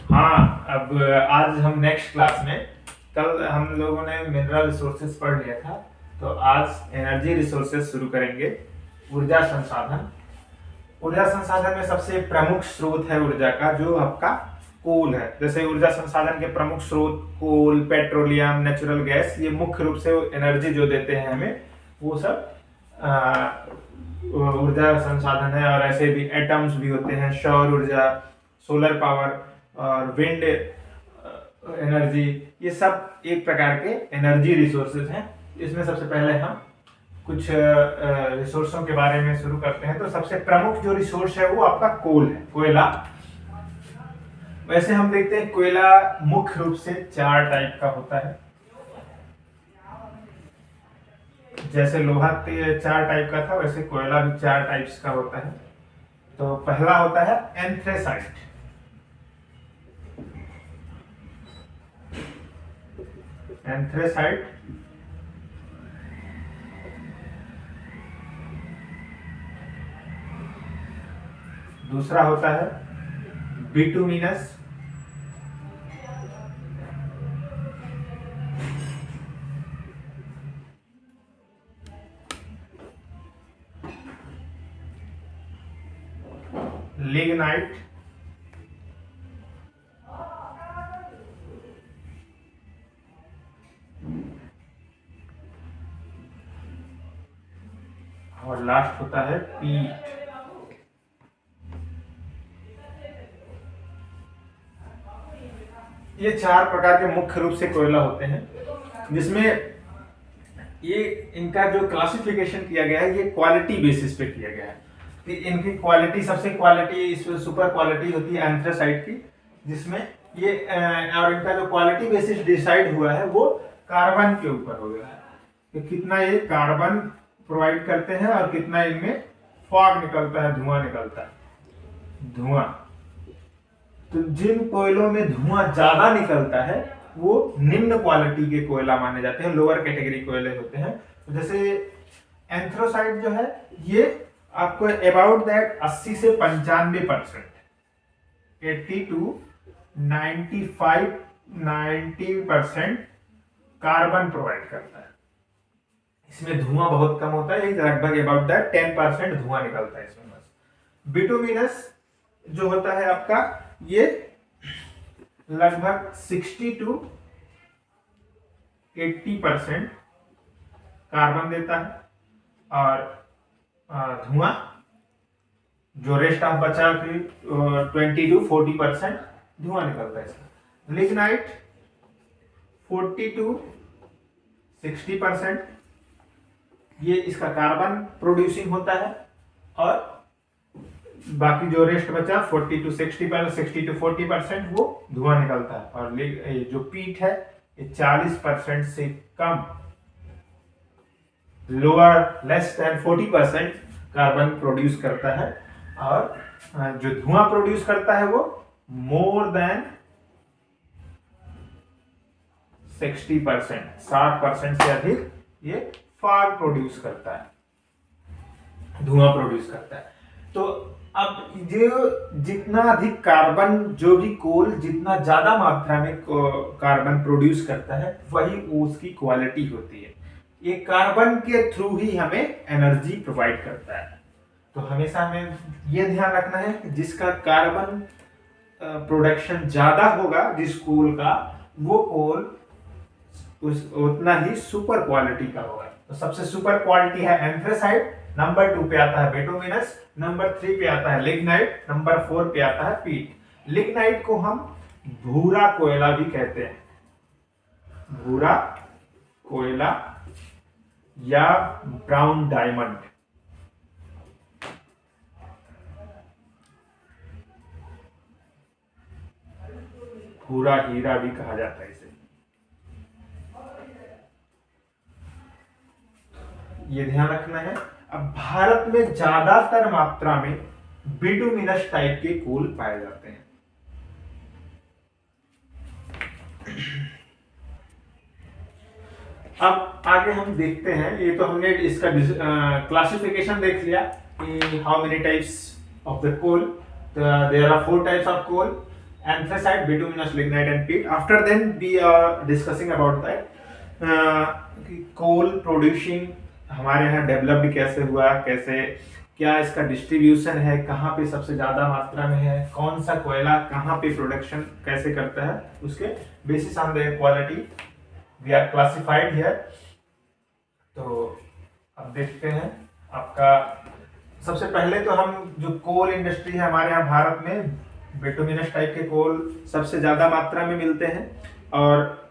हाँ, अब आज हम नेक्स्ट क्लास में, कल हम लोगों ने मिनरल रिसोर्सेज पढ़ लिया था, तो आज एनर्जी रिसोर्सेज शुरू करेंगे। ऊर्जा संसाधन। ऊर्जा संसाधन में सबसे प्रमुख स्रोत है ऊर्जा का जो आपका कोल है। जैसे ऊर्जा संसाधन के प्रमुख स्रोत कोल, पेट्रोलियम, नेचुरल गैस, ये मुख्य रूप से एनर्जी जो देते हैं हमें, वो सब ऊर्जा संसाधन है। और ऐसे भी एटम्स भी होते हैं, सौर ऊर्जा, सोलर पावर और विंड एनर्जी, ये सब एक प्रकार के एनर्जी रिसोर्सेज हैं। इसमें सबसे पहले हम कुछ रिसोर्सों के बारे में शुरू करते हैं। तो सबसे प्रमुख जो रिसोर्स है वो आपका कोल है, कोयला। वैसे हम देखते हैं कोयला मुख्य रूप से 4 टाइप का होता है। जैसे लोहा 4 टाइप का था, वैसे कोयला भी 4 टाइप्स का होता है। तो पहला होता है एंथ्रेसाइट। एंथ्रेसाइट दूसरा होता है बिटुमिनस। लिग्नाइट। और लास्ट होता है पीट। ये 4 प्रकार के मुख्य रूप से कोयला होते हैं, जिसमें ये इनका जो क्लासिफिकेशन किया गया है ये क्वालिटी बेसिस पे किया गया है कि इनकी क्वालिटी, सबसे क्वालिटी सुपर क्वालिटी होती है एंथ्रेसाइट की, जिसमें ये और इनका जो क्वालिटी बेसिस डिसाइड हुआ है वो कार्बन के ऊपर हो गया है कि कितना ये कार्बन प्रोवाइड करते हैं और कितना इनमें फॉग निकलता है, धुआं निकलता है। धुआं, तो जिन कोयलों में धुआं ज्यादा निकलता है वो निम्न क्वालिटी के कोयला माने जाते हैं, लोअर कैटेगरी कोयले होते हैं। तो जैसे एंथ्रोसाइट जो है ये आपको अबाउट दैट 80 से 95%, 80 to 90% कार्बन प्रोवाइड करता है। इसमें धुआं बहुत कम होता है, लगभग अबाउट दैट 10% धुआं निकलता है इसमें बस। बिटुमिनस जो होता है आपका, ये लगभग 60 to 80% कार्बन देता है और धुआं जो रेस्ट ऑफ बचा कि 20 to 40% धुआं निकलता है इसमें। लिग्नाइट 40 to 60%, ये इसका कार्बन प्रोड्यूसिंग होता है और बाकी जो रेस्ट बचा 40 to 40% वो धुआं निकलता है। और जो पीट है ये 40% से कम, lower less than 40% carbon produce करता है और जो धुआं प्रोड्यूस करता है वो मोर देन 60%, 60% से अधिक ये फॉग प्रोड्यूस करता है, धुआं प्रोड्यूस करता है। तो अब जो जितना अधिक कार्बन, जो भी कोल जितना ज्यादा मात्रा में कार्बन प्रोड्यूस करता है वही उसकी क्वालिटी होती है। ये कार्बन के थ्रू ही हमें एनर्जी प्रोवाइड करता है। तो हमेशा हमें यह ध्यान रखना है कि जिसका कार्बन प्रोडक्शन ज्यादा होगा, जिस कोल का, वो कोल उतना ही सुपर क्वालिटी का होगा। तो सबसे सुपर क्वालिटी है एंथ्रेसाइट, नंबर 2 पे आता है बिटुमिनस, नंबर 3 पे आता है लिग्नाइट, नंबर 4 पे आता है पीट। लिग्नाइट को हम भूरा कोयला भी कहते हैं, भूरा कोयला या ब्राउन डायमंड। भूरा हीरा भी कहा जाता है इसे। ये ध्यान रखना है। अब भारत में ज्यादातर मात्रा में बिटुमिनस टाइप के कोल पाए जाते हैं। अब आगे हम देखते हैं, ये तो हमने इसका क्लासिफिकेशन देख लिया कि how many types of the coal. There are 4 types of coal anthracite, bituminous lignite and peat. After then we are discussing about that coal producing हमारे यहाँ डेवलप्ड कैसे हुआ, कैसे क्या इसका डिस्ट्रीब्यूशन है, कहाँ पे सबसे ज्यादा मात्रा में है, कौन सा कोयला कहाँ पे प्रोडक्शन कैसे करता है, उसके basis on the quality we are classified here. तो अब देखते हैं आपका सबसे पहले तो हम जो कोल इंडस्ट्री है हमारे यहाँ भारत में बिटुमिनस टाइप के कोल सबसे ज्यादा मात्रा में मिलते हैं और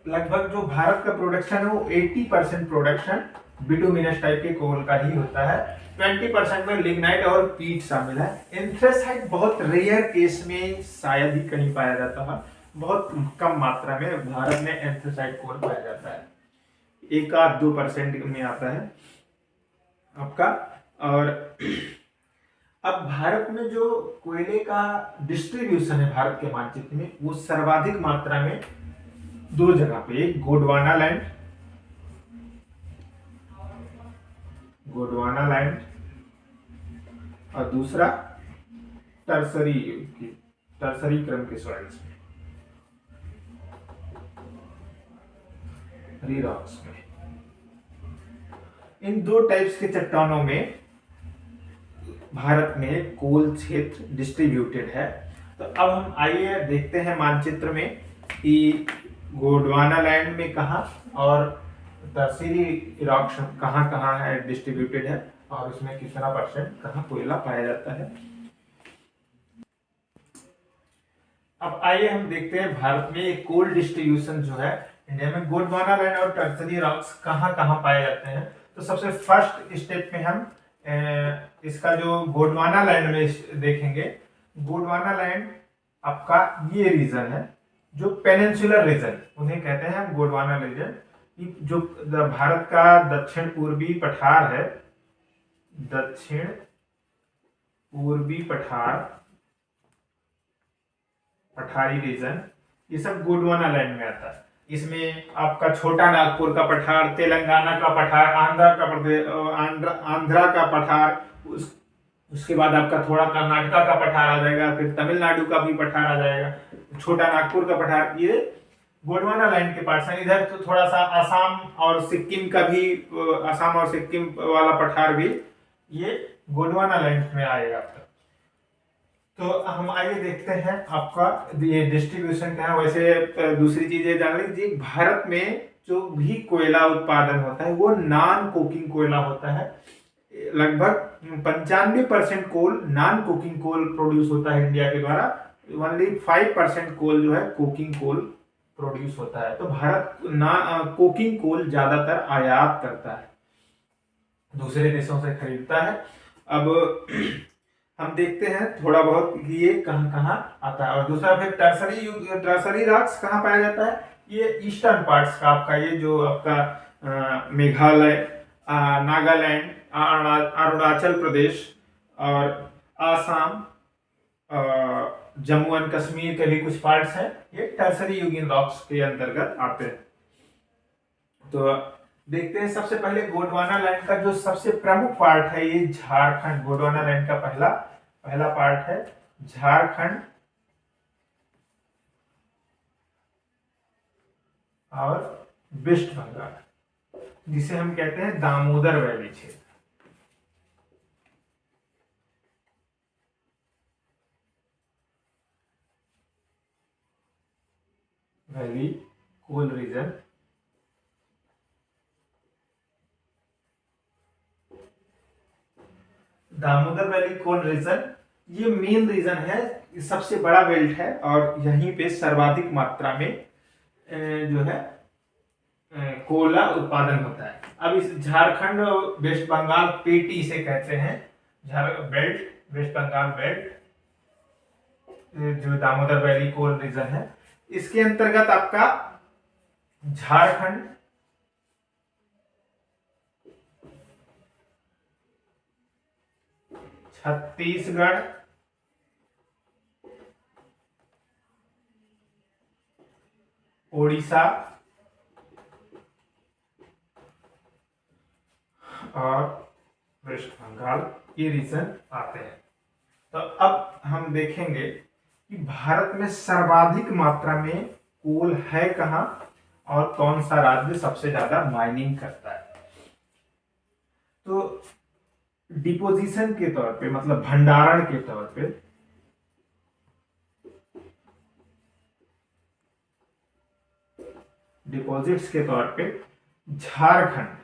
लगभग जो भारत का प्रोडक्शन है वो 80% प्रोडक्शन बिटुमिनस टाइप के कोल का ही होता है। 20% में लिग्नाइट और पीट शामिल है। एंथ्रेसाइट बहुत रेयर केस में शायद ही कहीं पाया जाता है, बहुत कम मात्रा में भारत में एंथ्रेसाइट कोल पाया जाता है, 1-2% में आता है आपका। और अब भारत में जो कोयले का डिस्ट्रीब्यूशन है भारत के मानचित्र में वो सर्वाधिक मात्रा में 2 जगह पे, एक गोंडवाना लैंड और दूसरा टर्सरी क्रम के सॉइल्स में, रॉक्स में। इन 2 टाइप्स के चट्टानों में भारत में कोल क्षेत्र डिस्ट्रीब्यूटेड है। तो अब हम आइए देखते हैं मानचित्र में कि गोंडवाना लैंड में कहाँ और टर्सरी रॉक्स कहाँ कहाँ है डिस्ट्रीब्यूटेड है और उसमें कितना % कहाँ कोयला पाया जाता है। अब आइए हम देखते हैं भारत में कोल डिस्ट्रीब्यूशन जो है इंडिया में गोंडवाना लैंड और टर्सरी रॉक्स कहाँ कहाँ पाए जाते हैं। तो सबसे फर्स्ट स्टेप में हम इसका जो गोंडवाना लैंड में देखेंगे। गोंडवाना लैंड आपका ये रीजन है जो पेनिनसुलर रीजन उन्हें कहते हैं हम, गोंडवाना रीजन जो भारत का दक्षिण पूर्वी पठार है, दक्षिण पूर्वी पठारी रीजन, ये सब गोंडवाना लैंड में आता है। इसमें आपका छोटा नागपुर का पठार, तेलंगाना का पठार, आंध्रा का पठार, उसके बाद आपका थोड़ा कर्नाटका का पठार आ जाएगा, फिर तमिलनाडु का भी पठार आ जाएगा, छोटा नागपुर का पठार, ये गोंडवाना लैंड के पार्ट्स हैं। इधर तो थोड़ा सा आसाम और सिक्किम का भी, आसाम और सिक्किम वाला पठार भी ये गोंडवाना लैंड में आएगा। तो हम आइए देखते हैं आपका ये डिस्ट्रीब्यूशन क्या है। वैसे दूसरी चीजें जान लीजिए, भारत में जो भी कोयला उत्पादन होता है वो नॉन कोकिंग कोयला होता है। लगभग 95% कोल नॉन कोकिंग कोल प्रोड्यूस होता है इंडिया के द्वारा, ओनली 5% कोल जो है कोकिंग कोल प्रोड्यूस होता है। तो भारत कोकिंग कोल ज्यादातर आयात करता है, दूसरे देशों से खरीदता है। अब हम देखते हैं थोड़ा बहुत ये कहाँ कहाँ आता है। और दूसरा फिर टर्सरी रॉक्स कहाँ पाया जाता है, ये ईस्टर्न पार्ट्स का आपका, ये जो आपका मेघालय, नागालैंड, अरुणाचल प्रदेश और आसाम, जम्मू एंड कश्मीर के भी कुछ पार्ट्स हैं, ये टर्सरी यूगिन रॉक्स के अंतर्गत आते हैं। तो देखते हैं सबसे पहले गोंडवाना लैंड का जो सबसे प्रमुख पार्ट है ये झारखंड। गोंडवाना लैंड का पहला पार्ट है झारखंड और वेस्ट बंगाल, जिसे हम कहते हैं दामोदर वैली क्षेत्र। वैली कोल रीजन, दामोदर वैली कोल रीजन ये मेन रीजन है, सबसे बड़ा बेल्ट है और यहीं पे सर्वाधिक मात्रा में जो है कोयला उत्पादन होता है। अब इस झारखंड और वेस्ट बंगाल पेटी से कहते हैं, बेल्ट, वेस्ट बंगाल बेल्ट, जो दामोदर वैली कोल रीजन है, इसके अंतर्गत आपका झारखंड, छत्तीसगढ़, ओडिशा और वेस्ट बंगाल ये रीजन आते हैं। तो अब हम देखेंगे कि भारत में सर्वाधिक मात्रा में कोल है कहाँ और कौन सा राज्य सबसे ज्यादा माइनिंग करता है। तो डिपोजिशन के तौर पे, मतलब भंडारण के तौर पे, डिपॉजिट्स के तौर पे झारखंड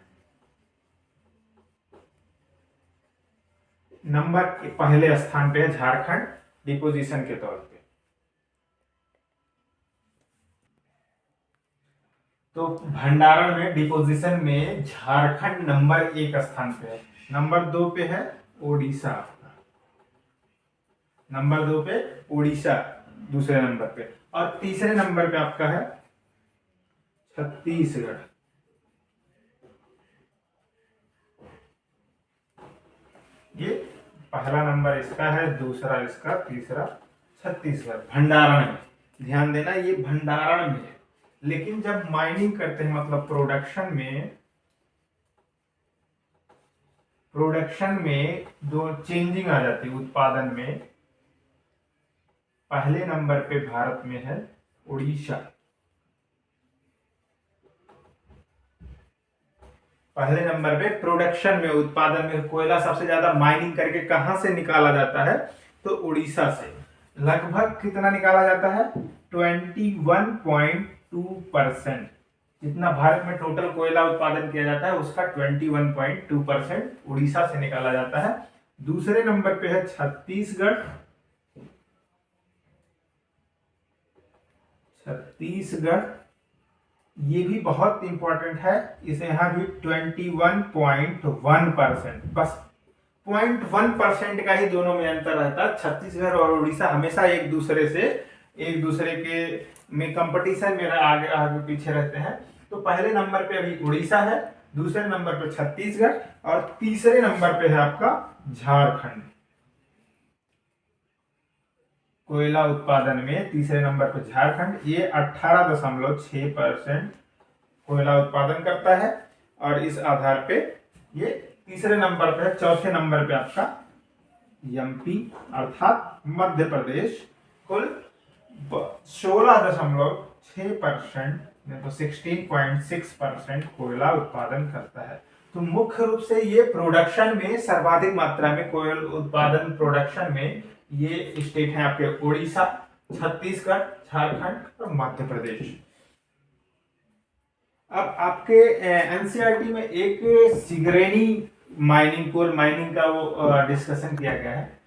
नंबर के पहले स्थान पे है। झारखंड डिपोजिशन के तौर पे। तो भंडारण में, डिपोजिशन में झारखंड नंबर 1 स्थान पे है। नंबर 2 पे है ओडिशा। नंबर 2 पे ओडिशा दूसरे नंबर पे, और तीसरे नंबर पे आपका है छत्तीसगढ़। ये पहला नंबर इसका है, दूसरा इसका, तीसरा छत्तीसगढ़। भंडारण में ध्यान देना, ये भंडारण में है। लेकिन जब माइनिंग करते हैं, मतलब प्रोडक्शन में दो चेंजिंग आ जाती है उत्पादन में। पहले नंबर पे भारत में है उड़ीसा। पहले नंबर पे प्रोडक्शन में, उत्पादन में कोयला सबसे ज्यादा माइनिंग करके कहां से निकाला जाता है, तो उड़ीसा से। लगभग कितना निकाला जाता है, 21.2%। जितना भारत में टोटल कोयला उत्पादन किया जाता है उसका 21.2% उड़ीसा से निकाला जाता है। दूसरे नंबर पे है छत्तीसगढ़। ये भी बहुत इंपॉर्टेंट है, इसे यहां भी 21.1%। बस 0.1% का ही दोनों में अंतर रहता है। छत्तीसगढ़ और उड़ीसा हमेशा एक दूसरे के में कंपटीशन में आगे आगे पीछे रहते हैं। तो पहले नंबर पे अभी उड़ीसा है, दूसरे नंबर पे छत्तीसगढ़, और तीसरे नंबर पे है आपका झारखंड। कोयला उत्पादन में तीसरे नंबर पर झारखंड, ये 18.6% कोयला उत्पादन करता है, और इस आधार पे ये तीसरे नंबर पे है। चौथे नंबर पे आपका एमपी अर्थात मध्य प्रदेश कुल 16.6%, तो 16.6% कोयला उत्पादन करता है। तो मुख्य रूप से ये प्रोडक्शन में सर्वाधिक मात्रा में कोयल उत्पादन, प्रोडक्शन में ये स्टेट है आपके उड़ीसा, छत्तीसगढ़, झारखंड और मध्य प्रदेश। अब आपके एनसीईआरटी में एक सिगरेनी माइनिंग, कोल माइनिंग का वो डिस्कशन किया गया है।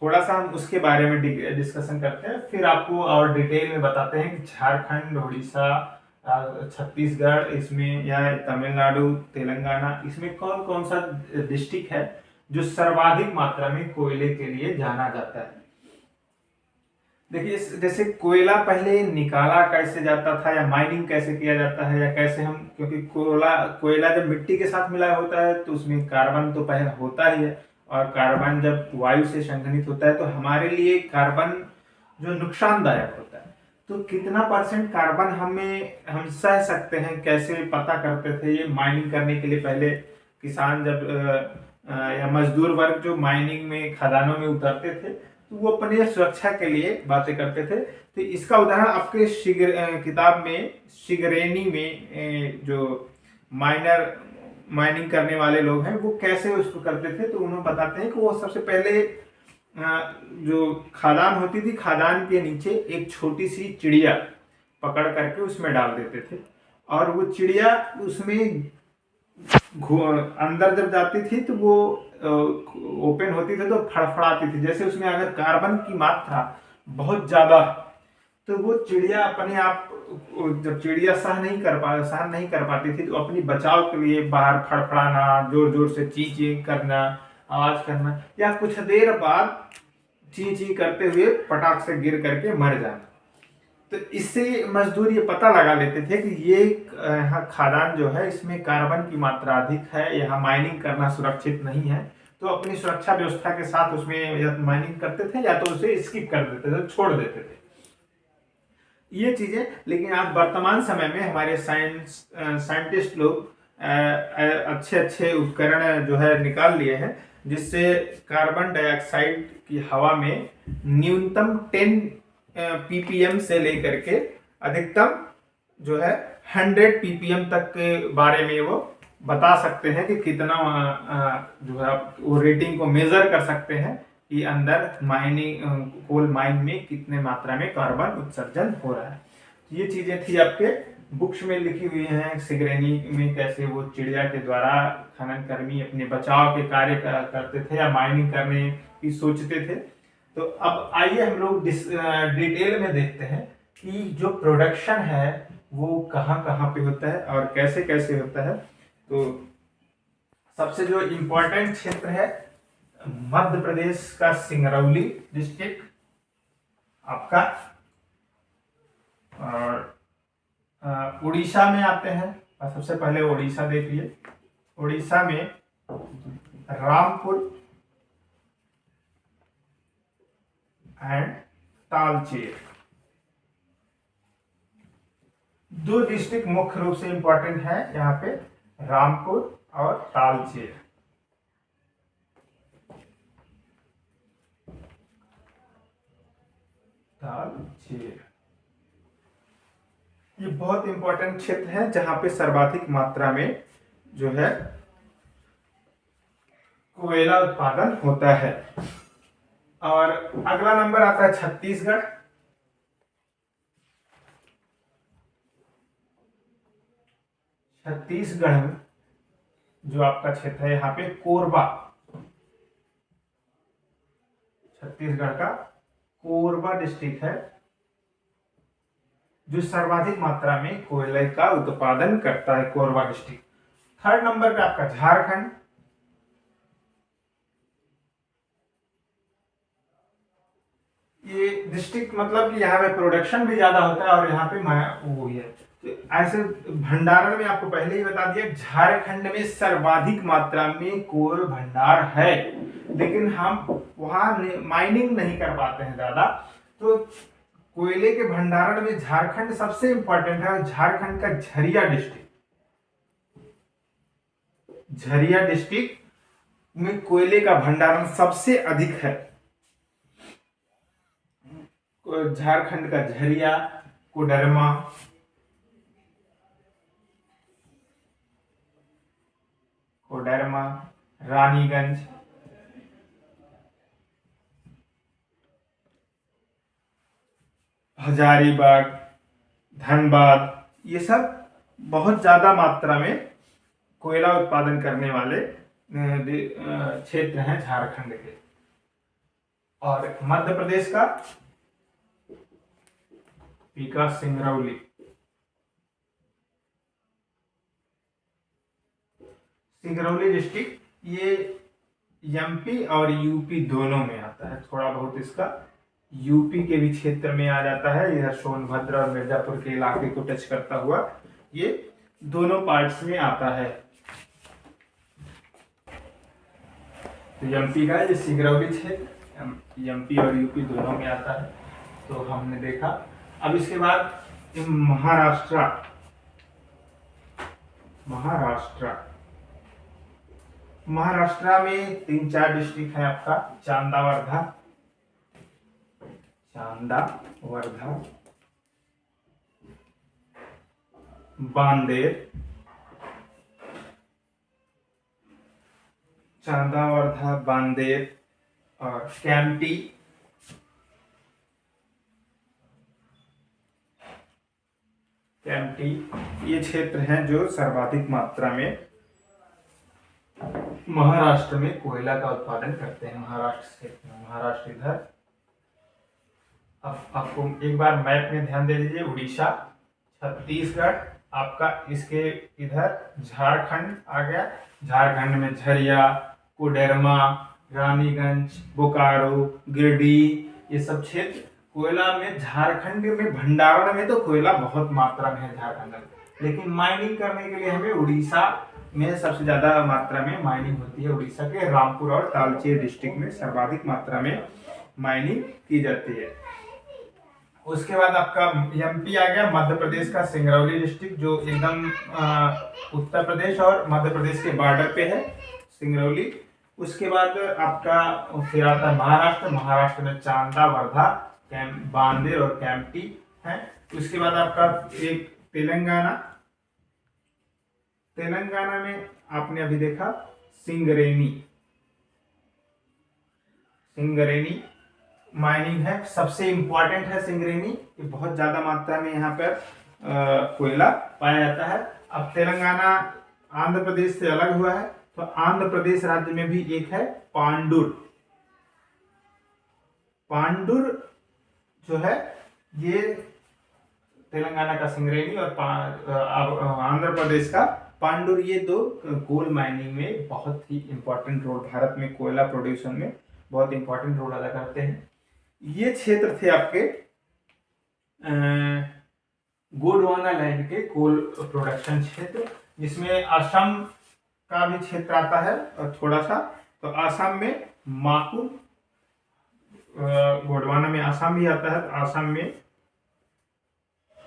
थोड़ा सा हम उसके बारे में डिस्कसन करते हैं, फिर आपको और डिटेल में बताते हैं कि झारखंड, उड़ीसा, छत्तीसगढ़ इसमें, या तमिलनाडु, तेलंगाना, इसमें कौन कौन सा डिस्ट्रिक्ट है जो सर्वाधिक मात्रा में कोयले के लिए जाना जाता है। देखिए, जैसे कोयला पहले निकाला कैसे जाता था, या माइनिंग कैसे किया जाता है, या कैसे हम, क्योंकि कोयला जब मिट्टी के साथ मिला होता है तो उसमें कार्बन तो पहले होता ही है, और कार्बन जब वायु से संघनित होता है तो हमारे लिए कार्बन जो नुकसानदायक होता है। तो कितना % कार्बन हम सह सकते हैं, कैसे पता करते थे ये माइनिंग करने के लिए। पहले किसान जब या मजदूर वर्ग जो माइनिंग में, खदानों में उतरते थे, तो वो अपने सुरक्षा के लिए बातें करते थे। तो इसका उदाहरण आपके किताब में सिगरेनी में जो माइनिंग करने वाले लोग हैं वो कैसे उसको करते थे, तो उन्होंने बताते हैं कि वो सबसे पहले जो खादान होती थी, खादान के नीचे एक छोटी सी चिड़िया पकड़ करके उसमें डाल देते थे, और वो चिड़िया उसमें अंदर जब जाती थी तो वो ओपन होती थी तो फड़फड़ाती थी। जैसे उसमें अगर कार्बन की मात्रा बहुत ज्यादा, तो वो चिड़िया अपने आप, जब चिड़िया सहन नहीं कर पाती थी, तो अपनी बचाव के लिए बाहर फड़फड़ाना, जोर जोर से ची ची करना, आवाज करना, या कुछ देर बाद ची ची करते हुए पटाख से गिर करके मर जाना। तो इससे मजदूर ये पता लगा लेते थे कि ये यहाँ खादान जो है इसमें कार्बन की मात्रा अधिक है, यहाँ माइनिंग करना सुरक्षित नहीं है। तो अपनी सुरक्षा व्यवस्था के साथ उसमें या तो माइनिंग करते थे, या तो उसे स्किप कर देते थे, छोड़ देते थे ये चीजें। लेकिन आज वर्तमान समय में हमारे साइंटिस्ट लोग अच्छे अच्छे उपकरण जो है निकाल लिए हैं, जिससे कार्बन डाइऑक्साइड की हवा में न्यूनतम 10 ppm से लेकर के अधिकतम जो है 100 ppm तक के बारे में वो बता सकते हैं कि कितना जो है वो रेटिंग को मेजर कर सकते हैं कि अंदर माइनिंग कोल माइन में कितने मात्रा में कार्बन उत्सर्जन हो रहा है। ये चीजें थी आपके बुक्स में लिखी हुई हैं। सिगरेनी में कैसे वो चिड़िया के द्वारा खनन कर्मी अपने बचाव के कार्य करते थे या माइनिंग करने की सोचते थे। तो अब आइए हम लोग डिटेल में देखते हैं कि जो प्रोडक्शन है वो कहाँ कहाँ पे होता है और कैसे कैसे होता है। तो सबसे जो इम्पोर्टेंट क्षेत्र है मध्य प्रदेश का सिंगरौली डिस्ट्रिक्ट आपका, और उड़ीसा में आते हैं। और सबसे पहले उड़ीसा देखिए, उड़ीसा में रामपुर एंड तालचेर, दो डिस्ट्रिक्ट मुख्य रूप से इंपॉर्टेंट है यहाँ पे, रामपुर और तालचेर। ये बहुत इंपॉर्टेंट क्षेत्र है जहां पे सर्वाधिक मात्रा में जो है कोयला उत्पादन होता है। और अगला नंबर आता है छत्तीसगढ़। छत्तीसगढ़ में जो आपका क्षेत्र है यहाँ पे कोरबा, छत्तीसगढ़ का कोरबा डिस्ट्रिक्ट है जो सर्वाधिक मात्रा में कोयले का उत्पादन करता है, कोरबा डिस्ट्रिक्ट। थर्ड नंबर पे आपका झारखंड, ये डिस्ट्रिक्ट मतलब कि यहाँ पे प्रोडक्शन भी ज्यादा होता है और यहाँ पे वो है। तो ऐसे भंडारण में आपको पहले ही बता दिया, झारखंड में सर्वाधिक मात्रा में कोल भंडार है, लेकिन हम वहां माइनिंग नहीं कर पाते हैं ज्यादा। तो कोयले के भंडारण में झारखंड सबसे इंपॉर्टेंट है। झारखंड का झरिया डिस्ट्रिक्ट, झरिया डिस्ट्रिक्ट में कोयले का भंडारण सबसे अधिक है। झारखंड का झरिया, कोडरमा, रानीगंज, हजारीबाग, धनबाद, ये सब बहुत ज्यादा मात्रा में कोयला उत्पादन करने वाले क्षेत्र हैं झारखंड के। और मध्य प्रदेश का पीका सिंगरौली, सिंगरौली डिस्ट्रिक्ट ये एमपी और यूपी दोनों में आता है। थोड़ा बहुत इसका यूपी के भी क्षेत्र में आ जाता है, इधर सोनभद्र और मिर्जापुर के इलाके को टच करता हुआ ये दोनों पार्ट्स में आता है। तो एमपी का ये सिंगरौली क्षेत्र एमपी और यूपी दोनों में आता है, तो हमने देखा। अब इसके बाद महाराष्ट्र, महाराष्ट्र में 3-4 डिस्ट्रिक्ट है आपका, चांदावर्धा, बांदेर, और कैंपटी, ये क्षेत्र हैं जो सर्वाधिक मात्रा में महाराष्ट्र में कोयला का उत्पादन करते हैं। महाराष्ट्र इधर। अब आपको एक बार मैप में ध्यान दे दीजिए, उड़ीसा, छत्तीसगढ़ आपका, इसके इधर झारखंड आ गया। झारखंड में झरिया, कोडरमा, रानीगंज, बोकारो, गिरिडीह, ये सब क्षेत्र कोयला में, झारखंड में भंडारण में तो कोयला बहुत मात्रा में है झारखंड में, लेकिन माइनिंग करने के लिए हमें उड़ीसा में सबसे ज्यादा मात्रा में माइनिंग होती है। उड़ीसा के रामपुर और तालचेर डिस्ट्रिक्ट में सर्वाधिक मात्रा में माइनिंग की जाती है। उसके बाद आपका एमपी आ गया, मध्य प्रदेश का सिंगरौली डिस्ट्रिक्ट जो एकदम उत्तर प्रदेश और मध्य प्रदेश के बॉर्डर पे है, सिंगरौली। उसके बाद आपका फिर आता है महाराष्ट्र में चांदा, वर्धा, बांदेर और कैंपटी है। उसके बाद आपका एक तेलंगाना, तेलंगाना में आपने अभी देखा सिंगरेनी, सिंगरेनी माइनिंग है, सबसे इंपॉर्टेंट है सिंगरेनी, ये बहुत ज्यादा मात्रा में यहाँ पर कोयला पाया जाता है। अब तेलंगाना आंध्र प्रदेश से अलग हुआ है, तो आंध्र प्रदेश राज्य में भी एक है पांडुर। पांडुर जो है ये तेलंगाना का सिंगरेनी और आंध्र प्रदेश का पांडुर, ये दो कोल माइनिंग में बहुत ही इंपॉर्टेंट रोल, भारत में कोयला प्रोड्यूशन में बहुत इंपॉर्टेंट रोल अदा करते हैं। ये क्षेत्र थे आपके गोंडवाना लैंड के कोल प्रोडक्शन क्षेत्र, जिसमें असम का भी क्षेत्र आता है और थोड़ा सा। तो असम में माकुम, गोंडवाना में असम भी आता है, तो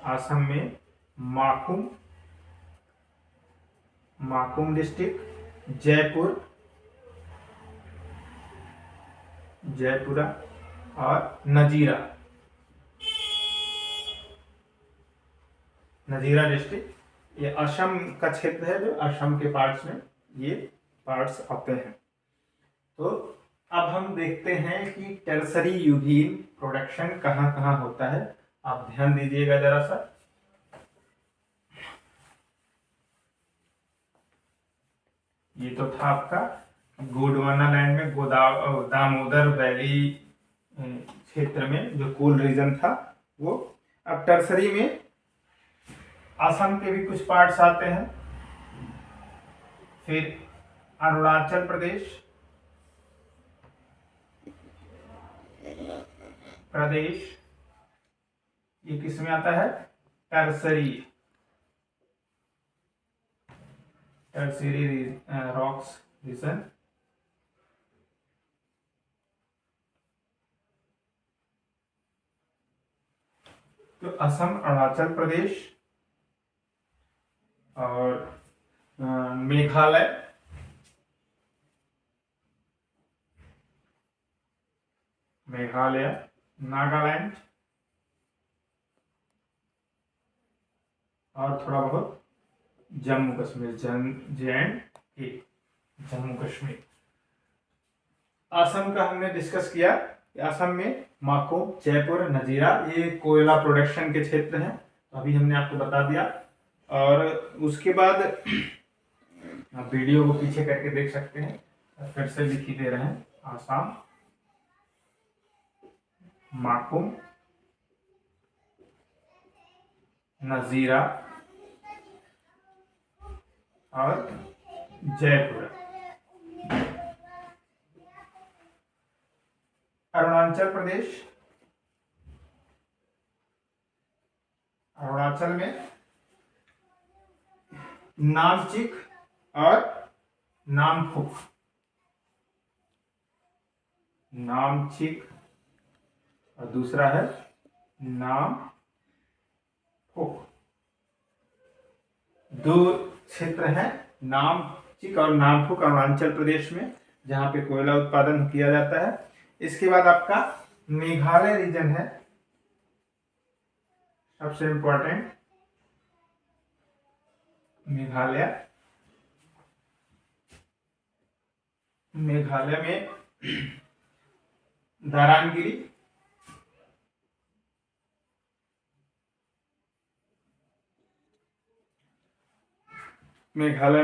असम में माकुम, माकुम डिस्ट्रिक्ट, जयपुरा और नजीरा डिस्ट्रिक्ट, ये असम का क्षेत्र है, जो असम के पार्ट्स में ये पार्ट्स आते हैं। तो अब हम देखते हैं कि टर्सरी यूरेनियम प्रोडक्शन कहाँ कहाँ होता है। आप ध्यान दीजिएगा जरा सा। ये तो था आपका गोंडवाना लैंड में दामोदर वैली क्षेत्र में जो कोल रीजन था वो। अब टर्सरी में असम के भी कुछ पार्ट्स आते हैं, फिर अरुणाचल प्रदेश ये किस में आता है, टर्सरी रॉक्स रीजन। तो असम, अरुणाचल प्रदेश और मेघालय, नागालैंड और थोड़ा बहुत जम्मू कश्मीर, JNK, जम्मू कश्मीर। असम का हमने डिस्कस किया, असम में माको, जयपुर, नजीरा ये कोयला प्रोडक्शन के क्षेत्र हैं, अभी हमने आपको बता दिया। और उसके बाद आप वीडियो को पीछे करके देख सकते हैं, फिर से लिख ही दे रहे हैं। आसाम, माकुम, नजीरा और जयपुर। अरुणाचल प्रदेश, अरुणाचल में नामचिक और नामफुक, नामचिक और दूसरा है नामफुक। दो क्षेत्र हैं, नामचिक और नामफुक, अरुणाचल प्रदेश में, जहां पे कोयला उत्पादन किया जाता है। इसके बाद आपका मेघालय रीजन है, सबसे इंपॉर्टेंट मेघालय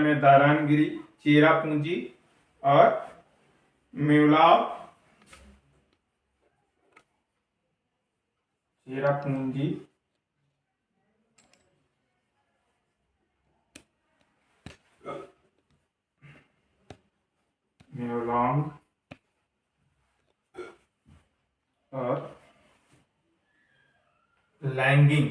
में दारांगिरी, चेरापूंजी और मेवलाव, मेवलांग और लैंगिंग।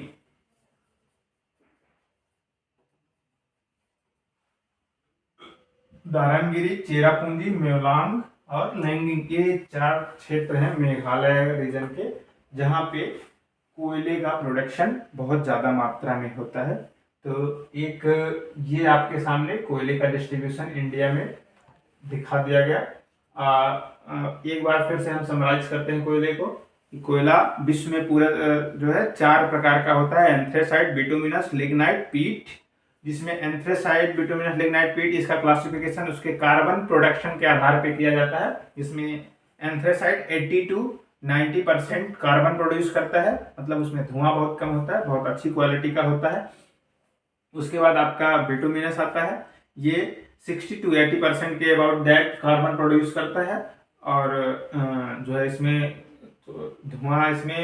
दारांगिरी, चेरापूंजी, मेवलांग और लैंगिंग, ये 4 क्षेत्र हैं मेघालय रीजन के, जहां पे कोयले का प्रोडक्शन बहुत ज्यादा मात्रा में होता है। तो एक ये आपके सामने कोयले का डिस्ट्रीब्यूशन इंडिया में दिखा दिया गया। एक बार फिर से हम समराइज करते हैं कोयले को। कि कोयला विश्व में पूरा जो है 4 प्रकार का होता है, एंथ्रेसाइट, बिटुमिनस, लिग्नाइट, पीट। जिसमें एंथ्रेसाइट, बिटुमिनस, लिग्नाइट, पीट, इसका क्लासिफिकेशन उसके कार्बन प्रोडक्शन के आधार पे किया जाता है। इसमें एंथ्रेसाइट 80 to 90% कार्बन प्रोड्यूस करता है, मतलब उसमें धुआं बहुत कम होता है, बहुत अच्छी क्वालिटी का होता है। उसके बाद आपका बिटुमिनस आता है, ये 60 to 80% के अबाउट दैट कार्बन प्रोड्यूस करता है। और जो है इसमें धुआं इसमें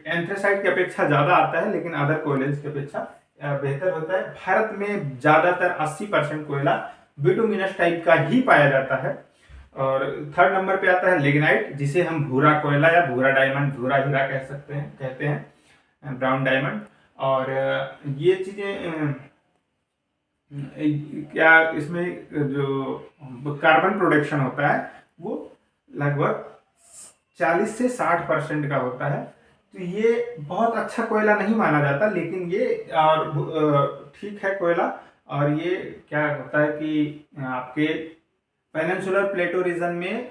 एंथ्रेसाइट की अपेक्षा ज़्यादा आता है, लेकिन अदर कोयलेस की अपेक्षा बेहतर होता है। भारत में ज़्यादातर 80% कोयला बिटुमिनस टाइप का ही पाया जाता है। और थर्ड नंबर पे आता है लिग्नाइट, जिसे हम भूरा कोयला या भूरा डायमंड, भूरा हीरा कह सकते हैं, कहते हैं, ब्राउन डायमंड। और ये चीज़ें क्या इसमें जो कार्बन प्रोडक्शन होता है वो लगभग 40 से 60% का होता है। तो ये बहुत अच्छा कोयला नहीं माना जाता, लेकिन ये और ठीक है कोयला। और ये क्या होता है कि आपके पेनिनसुलर प्लेटो रीजन में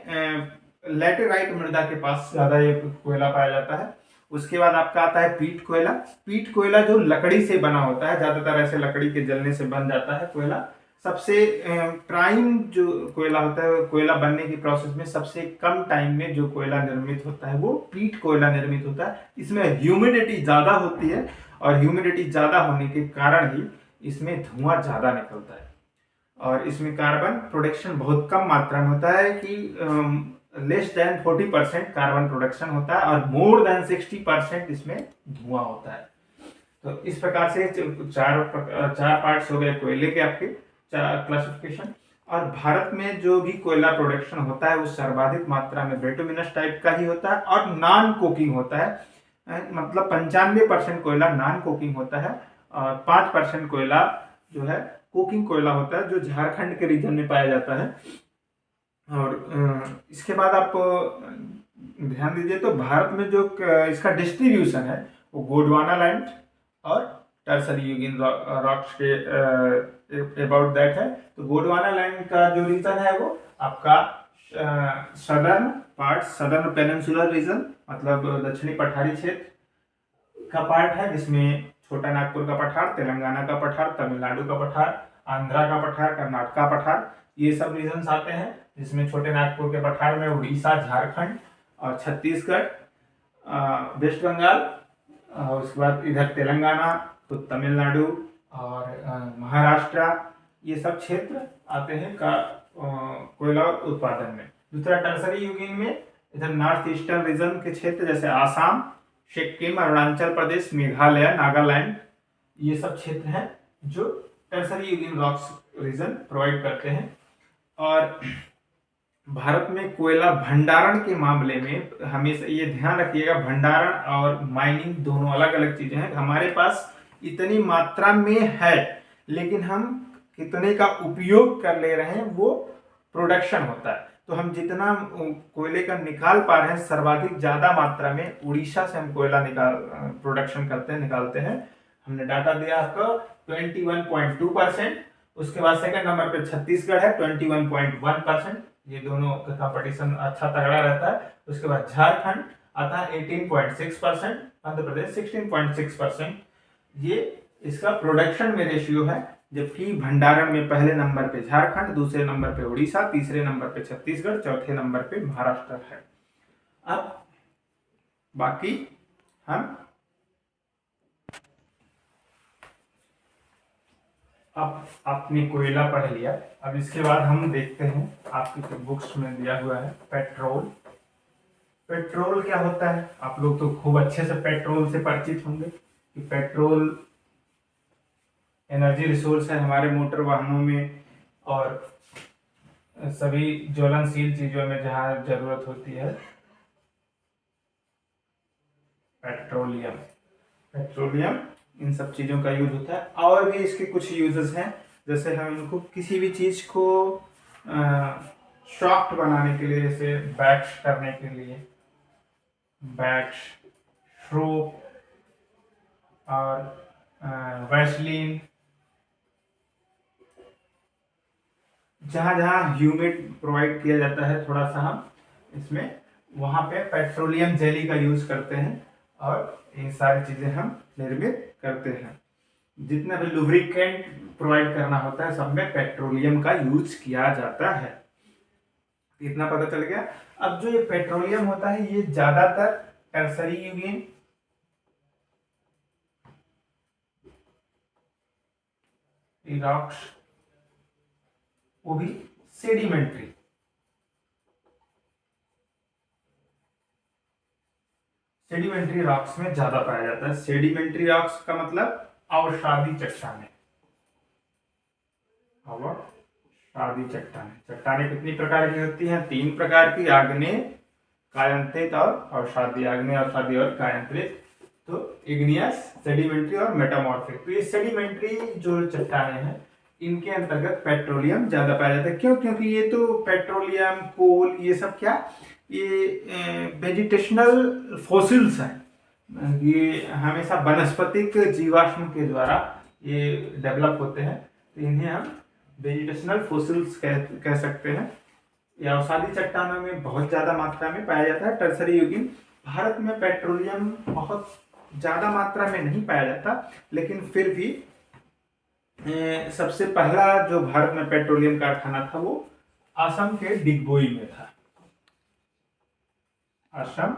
लैटेराइट मृदा के पास ज़्यादा ये कोयला पाया जाता है। उसके बाद आपका आता है पीट कोयला। पीट कोयला जो लकड़ी से बना होता है, ज़्यादातर ऐसे लकड़ी के जलने से बन जाता है कोयला। सबसे प्राइम जो कोयला होता है, कोयला बनने की प्रोसेस में सबसे कम टाइम में जो कोयला निर्मित होता है वो पीट कोयला निर्मित होता है। इसमें ह्यूमिडिटी ज़्यादा होती है, और ह्यूमिडिटी ज़्यादा होने के कारण ही इसमें धुआं ज़्यादा निकलता है। और इसमें कार्बन प्रोडक्शन बहुत कम मात्रा में होता है, कि लेस देन 40% कार्बन प्रोडक्शन होता है, और मोर देन 60% इसमें धुआं होता है। तो इस प्रकार से चार पार्ट्स हो गए कोयले के आपके क्लासिफिकेशन। और भारत में जो भी कोयला प्रोडक्शन होता है वो सर्वाधिक मात्रा में बिटुमिनस टाइप का ही होता है, और नॉन कोकिंग होता है। मतलब 95% कोयला नॉन कोकिंग होता है, और 5% कोयला जो है कोकिंग कोयला होता है, जो झारखंड के रीजन में पाया जाता है। और इसके बाद आप ध्यान दीजिए तो भारत में जो इसका डिस्ट्रीब्यूशन है वो गोंडवाना लैंड और टर्सरी यूगिन रॉक्स के अबाउट दैट है। तो गोंडवाना लैंड का जो रीजन है वो आपका southern part, southern peninsular reason, मतलब दक्षिणी पठारी क्षेत्र का पार्ट है, जिसमें छोटा नागपुर का पठार, तेलंगाना का पठार, तमिलनाडु का पठार, आंध्रा का पठार, कर्नाटक का पठार, ये सब रीजन आते हैं। जिसमें छोटे नागपुर के पठार में उड़ीसा, झारखंड और छत्तीसगढ़, वेस्ट बंगाल, उसके बाद इधर तेलंगाना, तो तमिलनाडु और महाराष्ट्र, ये सब क्षेत्र आते हैं का कोयला उत्पादन में। दूसरा टर्सरी यूगिन में इधर नॉर्थ ईस्टर्न रीजन के क्षेत्र, जैसे आसाम, सिक्किम, अरुणाचल प्रदेश, मेघालय, नागालैंड, ये सब क्षेत्र हैं जो टर्सरी यूगिन रॉक्स रीजन प्रोवाइड करते हैं। और भारत में कोयला भंडारण के मामले में हमेशा ये ध्यान रखिएगा, भंडारण और माइनिंग दोनों अलग अलग चीजें हैं। हमारे पास इतनी मात्रा में है, लेकिन हम कितने का उपयोग कर ले रहे हैं वो प्रोडक्शन होता है। तो हम जितना कोयले का निकाल पा रहे हैं, सर्वाधिक ज्यादा मात्रा में उड़ीसा से हम कोयला प्रोडक्शन करते हैं, निकालते हैं। हमने डाटा दिया आपको 21.2%। उसके बाद सेकंड नंबर पे छत्तीसगढ़ है 21.1%। ये दोनों का कंपटीशन अच्छा तगड़ा रहता है। उसके बाद झारखंड आता है 18.6%, मध्य प्रदेश 16.6%। ये इसका प्रोडक्शन में रेशियो है, जबकि भंडारण में पहले नंबर पे झारखंड, दूसरे नंबर पे उड़ीसा, तीसरे नंबर पे छत्तीसगढ़, चौथे नंबर पे महाराष्ट्र है। अब बाकी हम अब आपने कोयला पढ़ लिया। अब इसके बाद हम देखते हैं, आपकी बुक्स में दिया हुआ है पेट्रोल। पेट्रोल क्या होता है? आप लोग तो खूब अच्छे से पेट्रोल से परिचित होंगे कि पेट्रोल एनर्जी रिसोर्स है हमारे मोटर वाहनों में और सभी ज्वलनशील चीजों में जहां जरूरत होती है। पेट्रोलियम पेट्रोलियम इन सब चीज़ों का यूज होता है। और भी इसके कुछ यूजेस हैं, जैसे हम इनको किसी भी चीज़ को सॉफ्ट बनाने के लिए, जैसे बैक्स करने के लिए, बैक्स, श्रोप और वैसलीन, जहाँ जहाँ ह्यूमिड प्रोवाइड किया जाता है, थोड़ा सा हम इसमें वहाँ पे पेट्रोलियम जेली का यूज करते हैं और ये सारी चीजें हम निर्मित करते हैं। जितना भी लुब्रिकेंट प्रोवाइड करना होता है सब में पेट्रोलियम का यूज किया जाता है। इतना पता चल गया। अब जो ये पेट्रोलियम होता है ये ज्यादातर टर्सरी यूनियन रॉक्स, वो भी सेडिमेंट्री, सेडिमेंट्री रॉक्स में ज्यादा पाया जाता है। सेडिमेंट्री रॉक्स का मतलब अवसादी चट्टानें। अवसादी चट्टानें, चट्टानें कितनी प्रकार की होती हैं? 3 प्रकार की, आग्नेय, कायांतरित और अवसादी। आग्नेय, अवसादी और कायांतरित। तो इग्नियस, सेडिमेंट्री और मेटामॉर्फिक। तो ये सेडिमेंट्री जो चट्टानें हैं इनके अंतर्गत पेट्रोलियम ज्यादा पाया जाता है। क्यों? क्योंकि ये तो पेट्रोलियम, कोल, ये सब क्या, ये वेजिटेशनल फॉसिल्स हैं। ये हमेशा वनस्पतिक जीवाश्म के द्वारा ये डेवलप होते हैं, तो इन्हें हम वेजिटेशनल फॉसिल्स कह सकते हैं। ये अवसादी चट्टानों में बहुत ज्यादा मात्रा में पाया जाता है। टर्सरी युगीन भारत में पेट्रोलियम बहुत ज्यादा मात्रा में नहीं पाया जाता, लेकिन फिर भी सबसे पहला जो भारत में पेट्रोलियम कारखाना था वो असम के डिगबोई में था। असम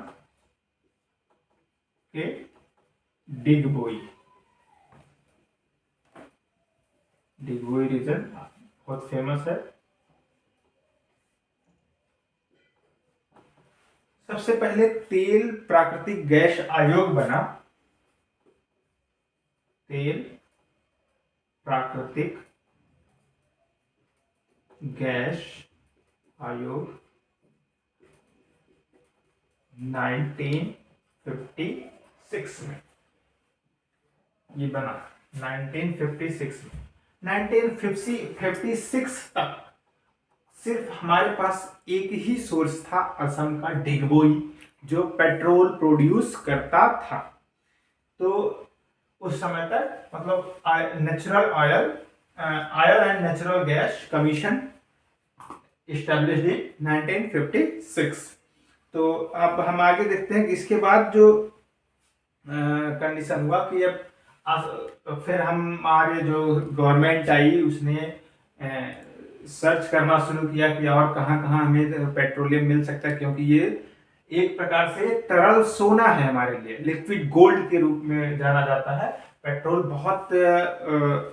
के डिगबोई, डिगबोई रीजन बहुत फेमस है। सबसे पहले तेल प्राकृतिक गैस आयोग बना। तेल प्राकृतिक गैस आयोग 1956 में ये बना। 1956 में, 1956 तक सिर्फ हमारे पास एक ही सोर्स था, असम का डिगबोई, जो पेट्रोल प्रोड्यूस करता था। तो उस समय तक मतलब natural oil and natural gas commission established in 1956। तो अब हम आगे देखते हैं कि इसके बाद जो कंडीशन हुआ कि अब फिर हमारे जो गवर्नमेंट आई उसने सर्च करना शुरू किया कि और कहाँ कहाँ हमें पेट्रोलियम मिल सकता है, क्योंकि ये एक प्रकार से तरल सोना है हमारे लिए, लिक्विड गोल्ड के रूप में जाना जाता है। पेट्रोल बहुत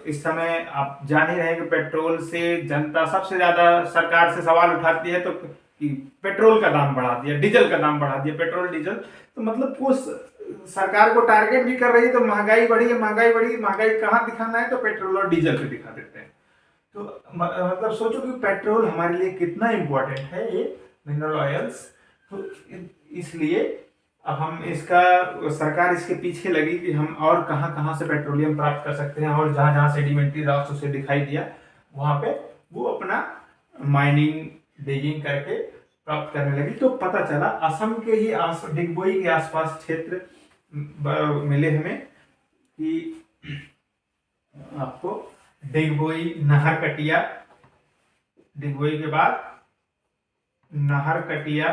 इस समय आप जान ही रहे कि पेट्रोल से जनता सबसे ज्यादा सरकार से सवाल उठाती है, तो कि पेट्रोल का दाम बढ़ा दिया, डीजल का दाम बढ़ा दिया, पेट्रोल डीजल। तो मतलब वो सरकार को टारगेट भी कर रही है, तो महंगाई बढ़ी है, महंगाई बढ़ी, महंगाई कहाँ दिखाना है तो पेट्रोल और डीजल पे दिखा देते हैं। तो मतलब सोचो कि पेट्रोल हमारे लिए कितना इंपॉर्टेंट है, ये मिनरल ऑयल्स। तो इसलिए अब हम इसका, सरकार इसके पीछे लगी कि हम और कहाँ कहाँ से पेट्रोलियम प्राप्त कर सकते हैं, और जहाँ जहाँ सेडिमेंट्री रॉक्स उसे दिखाई दिया वहाँ पे वो अपना माइनिंग, डिगिंग करके प्राप्त करने लगी। तो पता चला असम के ही डिगबोई के आसपास क्षेत्र मिले हमें कि आपको डिगबोई, नाहरकटिया, डिगबोई के बाद नाहरकटिया,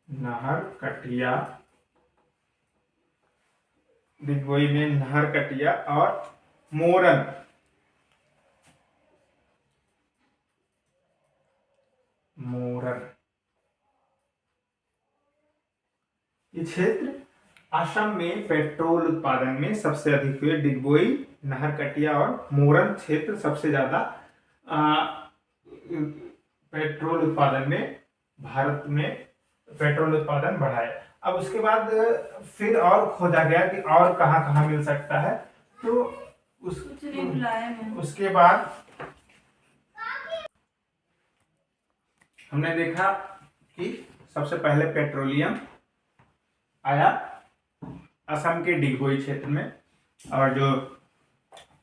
नाहरकटिया, डिगबोई में नाहरकटिया और मोरन, मोरन, ये क्षेत्र असम में पेट्रोल उत्पादन में सबसे अधिक हुए। डिगबोई, नाहरकटिया और मोरन क्षेत्र सबसे ज्यादा पेट्रोल उत्पादन में, भारत में पेट्रोल उत्पादन बढ़ाए। अब उसके बाद फिर और खोजा गया कि और कहाँ कहाँ मिल सकता है। तो उसके बाद हमने देखा कि सबसे पहले पेट्रोलियम आया असम के डिगबोई क्षेत्र में, और जो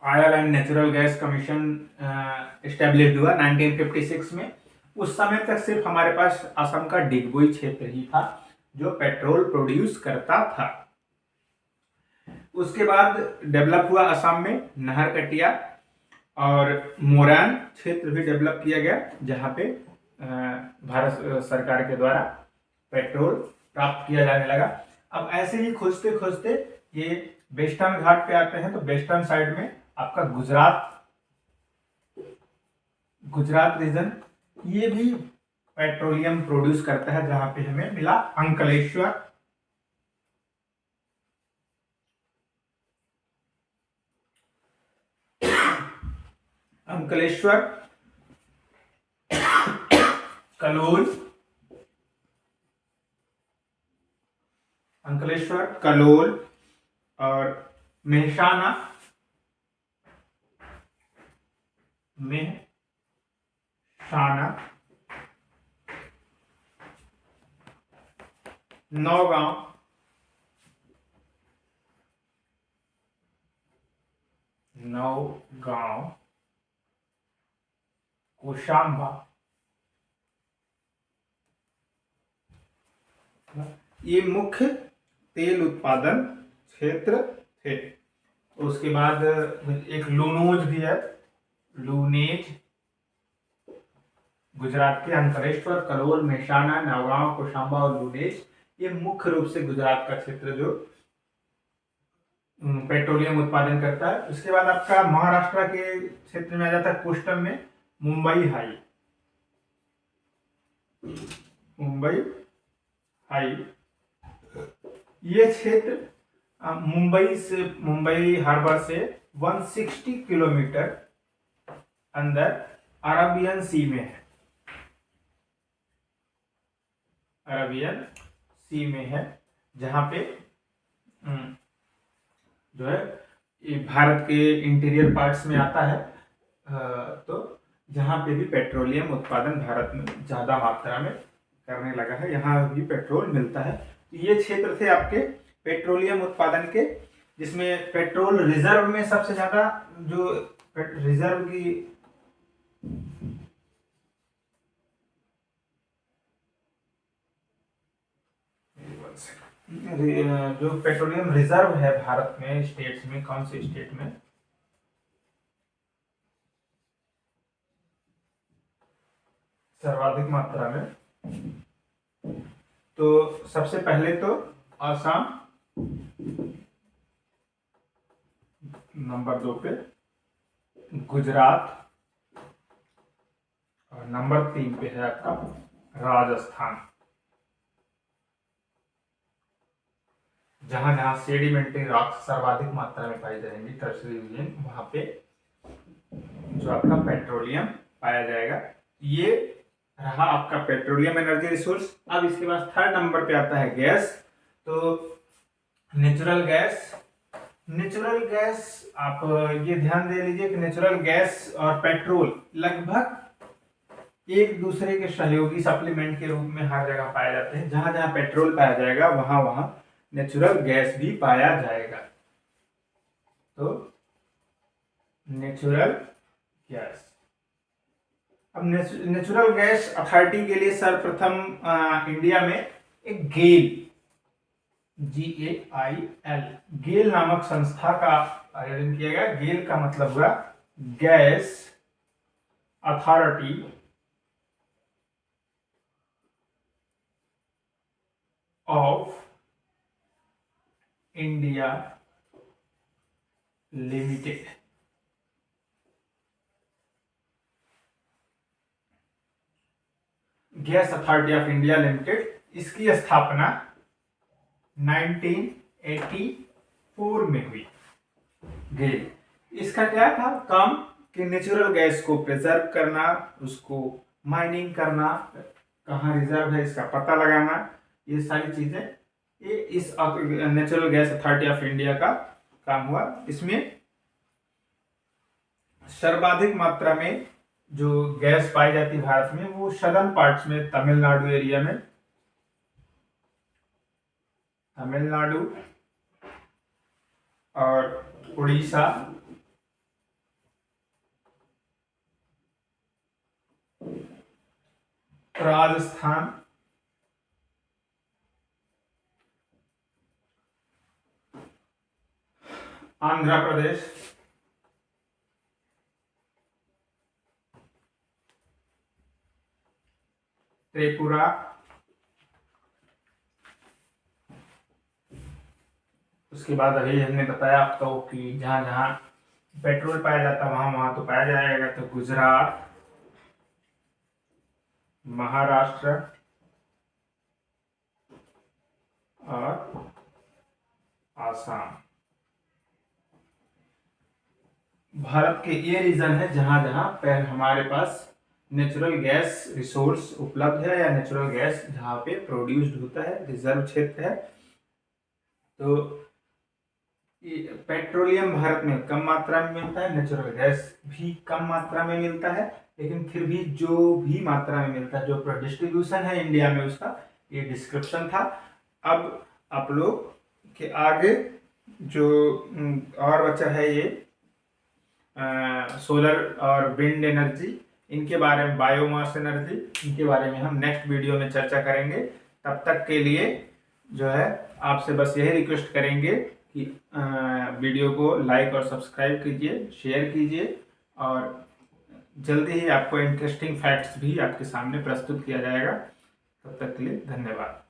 oil and natural gas commission established हुआ 1956 में। उस समय तक सिर्फ हमारे पास असम का डिगबोई क्षेत्र ही था जो पेट्रोल प्रोड्यूस करता था। उसके बाद डेवलप हुआ असम में नाहरकटिया और मोरैन क्षेत्र भी डेवलप किया गया, जहाँ पे भारत सरकार के द्वारा पेट्रोल प्राप्त किया जाने लगा। अब ऐसे ही खोजते खोजते ये वेस्टर्न घाट पे आते हैं, तो वेस्टर्न साइड में आपका गुजरात रीजन, ये भी पेट्रोलियम प्रोड्यूस करता है, जहां पे हमें मिला अंकलेश्वर। अंकलेश्वर, कलोल, अंकलेश्वर, कलोल और मेहसाना, नौगांव, कोशांबा, ये मुख्य तेल उत्पादन क्षेत्र थे। उसके बाद एक लूनोज भी है, लूनेज, गुजरात के अंकलेश्वर, कलोल, मेहसाना, नौगांव, कोशांबा और लूनेज, ये मुख्य रूप से गुजरात का क्षेत्र जो पेट्रोलियम उत्पादन करता है। उसके बाद आपका महाराष्ट्र के क्षेत्र में आ जाता है पुष्टम में मुंबई हाई। ये क्षेत्र मुंबई हार्बर से 160 किलोमीटर अंदर अरबियन सी में है, जहां पे जो है ये भारत के इंटीरियर पार्ट्स में आता है। तो जहां पे भी पेट्रोलियम उत्पादन भारत में ज्यादा मात्रा में करने लगा है, यहाँ भी पेट्रोल मिलता है। तो ये क्षेत्र थे आपके पेट्रोलियम उत्पादन के, जिसमें पेट्रोल रिजर्व में सबसे ज्यादा जो रिजर्व की जो पेट्रोलियम रिजर्व है भारत में स्टेट्स में, कौन से स्टेट में, सर्वाधिक मात्रा में, तो सबसे पहले तो आसाम नंबर 2 पे, गुजरात और नंबर 3 पे है आपका राजस्थान। जहां जहां सेडिमेंट्री रॉक्स सर्वाधिक मात्रा में पाई जाएंगी, टर्शियरी रीजन, वहां पे जो आपका पेट्रोलियम पाया जाएगा। ये रहा आपका पेट्रोलियम एनर्जी रिसोर्स। अब इसके बाद थर्ड नंबर पे आता है गैस। तो नेचुरल गैस आप ये ध्यान दे लीजिए कि नेचुरल गैस और पेट्रोल लगभग एक दूसरे के सहयोगी सप्लीमेंट के रूप में हर जगह पाए जाते हैं। जहां जहां पेट्रोल पाया जाएगा वहां वहां नेचुरल गैस भी पाया जाएगा। तो नेचुरल गैस, अब नेचुरल गैस अथॉरिटी के लिए सर्वप्रथम इंडिया में एक गेल नामक संस्था का आयोजन किया गया। गेल का मतलब हुआ gas authority of India limited. Gas authority of India limited, इसकी स्थापना 1984 में हुई। गेल, इसका क्या था काम कि नेचुरल गैस को प्रिजर्व करना, उसको माइनिंग करना, कहाँ रिजर्व है इसका पता लगाना, ये सारी चीजें ये इस natural gas authority of India का काम हुआ। इसमें सर्वाधिक मात्रा में जो गैस पाई जाती है भारत में वो सदर्न पार्ट्स में, तमिलनाडु एरिया में, तमिलनाडु और उड़ीसा, राजस्थान, आंध्र प्रदेश, त्रिपुरा, उसके बाद अभी हमने बताया आपको कि जहाँ जहाँ पेट्रोल पाया जाता वहां वहां तो पाया जाएगा, तो गुजरात, महाराष्ट्र और आसाम। भारत के ये रीजन है जहां जहां हमारे पास नेचुरल गैस रिसोर्स उपलब्ध है या नेचुरल गैस जहाँ पे प्रोड्यूस्ड होता है, रिजर्व क्षेत्र है। तो पेट्रोलियम भारत में कम मात्रा में मिलता है, नेचुरल गैस भी कम मात्रा में मिलता है, लेकिन फिर भी जो भी मात्रा में मिलता है, जो डिस्ट्रीब्यूशन है इंडिया में उसका, ये डिस्क्रिप्शन था। अब आप लोग के आगे जो और बचा है ये सोलर और विंड एनर्जी, इनके बारे में, बायोमास एनर्जी, इनके बारे में हम नेक्स्ट वीडियो में चर्चा करेंगे। तब तक के लिए जो है आपसे बस यही रिक्वेस्ट करेंगे कि वीडियो को लाइक और सब्सक्राइब कीजिए, शेयर कीजिए, और जल्दी ही आपको इंटरेस्टिंग फैक्ट्स भी आपके सामने प्रस्तुत किया जाएगा। तब तक के लिए धन्यवाद।